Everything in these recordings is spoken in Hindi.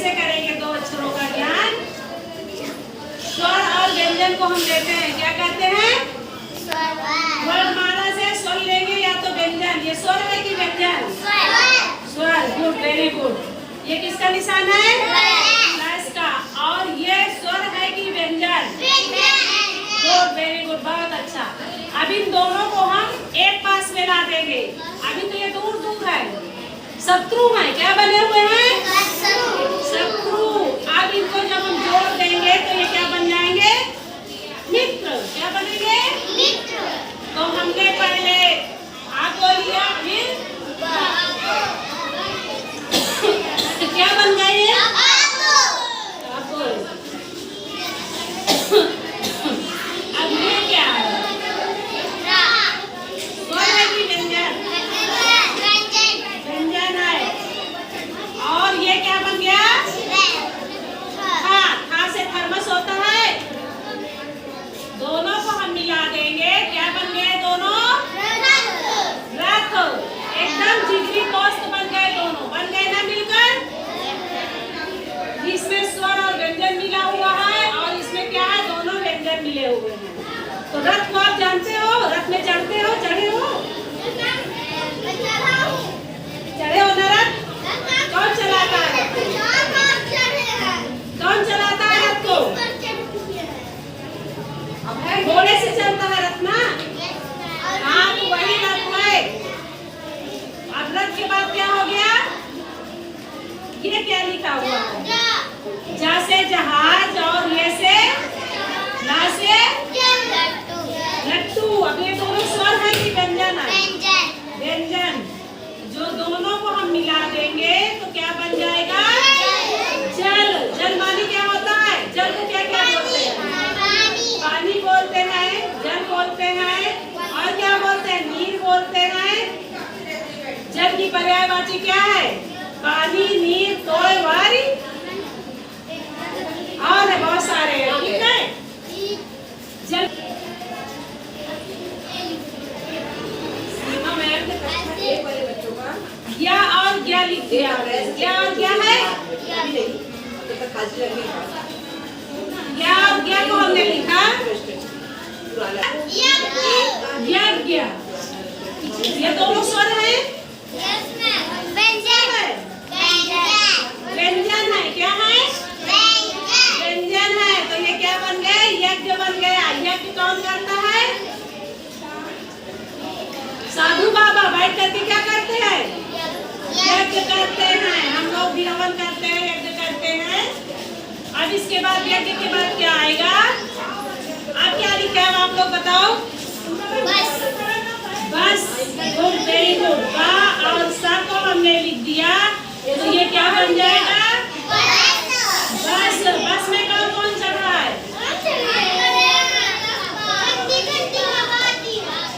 कैसे करेंगे दो अक्षरों का ज्ञान? स्वर और व्यंजन को हम लेते हैं, क्या कहते हैं? वर्णमाला से स्वर लेंगे या तो व्यंजन। ये स्वर है कि व्यंजन? स्वर। Good, very good. ये किसका निशान है? प्लस का। और ये स्वर है कि व्यंजन? गुड, वेरी गुड, बहुत अच्छा। अब इन दोनों को हम एक पास में ला देंगे। अभी तो ये दूर दूर है, शत्रु है। क्या बने हुए हैं? शत्रु। अब इनको जब हम जोड़ देंगे तो ये क्या बन जाएंगे? मित्र। क्या बनेंगे? मित्र। तो हमने पहले आ को लिया, फिर क्या बन गए? अब ये क्या है? स्वर है कि व्यंजन? व्यंजन है। और ये क्या बन गया? था से थर्मस होता है। दोनों को हम मिला देंगे, क्या बन गए दोनों? रथ। एकदम जिगरी दोस्त बन गए दोनों, बन गए ना मिलकर। इसमें स्वर और व्यंजन मिला हुआ है और इसमें क्या है? दोनों व्यंजन मिले हुए हैं। तो रथ को आप जानते हो? रथ में चढ़ते हो? चढ़े हो? चढ़े हो ना रथ? कौन चलाता है रथ को? कौन चलाता है रथ को? घोड़े से चलता है रथ ना? हाँ, तो वही रथ है। अब रथ के बाद क्या हो गया? ये क्या लिखा हुआ है? जा से जहाज और ये से ला से लट्टू। अब ये दोनों स्वर है कि व्यंजन है? व्यंजन। जो दोनों को हम मिला देंगे तो क्या बन जाएगा? जल। जल मानी क्या होता है? जल को क्या क्या बोलते हैं? पानी बोलते हैं, जल बोलते हैं, और क्या बोलते हैं? नीर बोलते हैं। जल की पर्यायवाची क्या है? पानी, नीर, तोय, वारी और बहुत सारे हैं, ठीक है? जल या और क्या लिख दिया? क्या और क्या है? क्या और क्या को हमने लिखा? यज्ञ। ये दोनों स्वर है? व्यंजन है। क्या है? व्यंजन है। तो ये क्या बन गए? यज्ञ बन गया। यज्ञ कौन करता है? साधु बाबा बैठ करके क्या करते हैं? यज्ञ करते हैं। हम लोग भी हवन करते हैं, यज्ञ करते हैं। अब इसके बाद यज्ञ के बाद क्या आएगा? अब क्या लिखा है आप लोग बताओ? बस। Good, very good. बा और सा को हमने लिख दिया तो ये क्या बन जाएगा? बस। बस में कौन कौन चढ़ रहा है?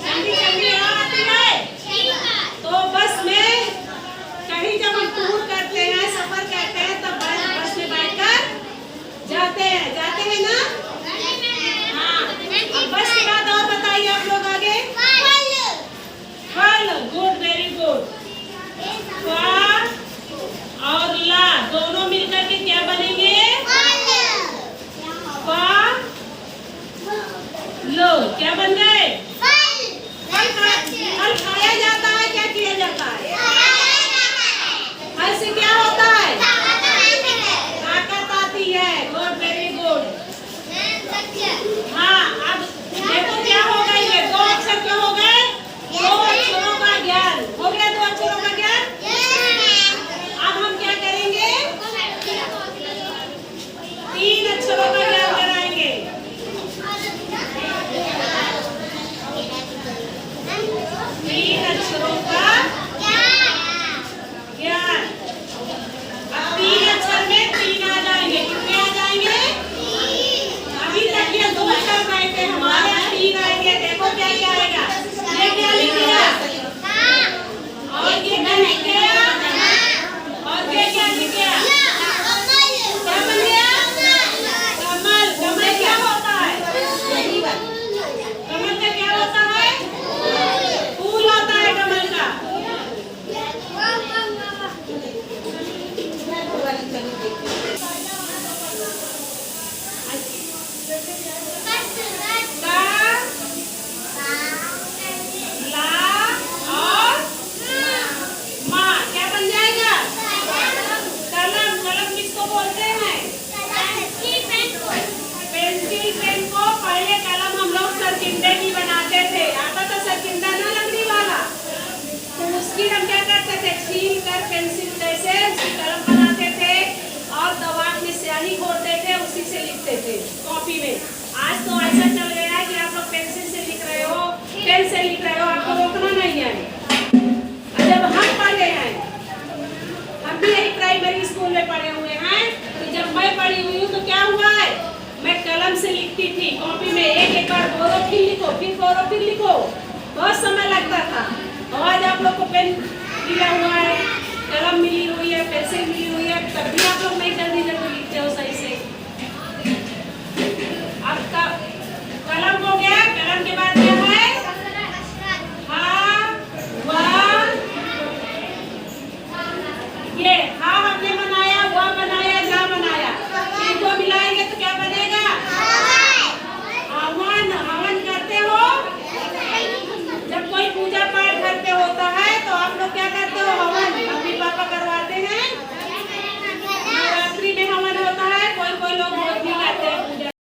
ठंडी हवा आती है। तो बस में कहीं जब हम टूर करते हैं, सफर करते हैं, तब बस में बैठकर जाते हैं ना? हाँ। अब बस के बाद और बताइए आप लोग आगे। फल। Good, very good. और ला दोनों मिलकर के क्या बनेंगे? लो। क्या बन गए? फल खाया जाता है, क्या किया जाता है? फल से क्या होता है? ताकत आती है। Good, very good. हाँ, अब देखो क्या हो गई है? दो अक्षर क्या हो गए? दो अक्षरों का ज्ञान हो गया। दो अक्षरों का ज्ञान। अब हम क्या करेंगे? तीन अक्षरों का ज्ञान कराएंगे। तीन अक्षरों का ज्ञान। अब तीन अक्षर में तीन आ जाएंगे। कितने आ जाएंगे? अभी तक ये दो अक्षर आए थे, हमारे तीन आएंगे। देखो क्या क्या आएगा? ये क्या लिख दिया? और ये क्या लिख गया? और ये क्या लिख गया? क्या बन गया? कमल। कमल क्या होता है? कमल का क्या होता है? फूल होता है कमल का। कलम से लिखती थी कॉपी में, एक बार बोरो फिर लिखो, फिर बोरो फिर लिखो, बहुत समय लगता था। और आज आप लोग को पेन मिला हुआ है, कलम मिली हुई है, पेंसिल मिली हुई है, तब भी आप लोग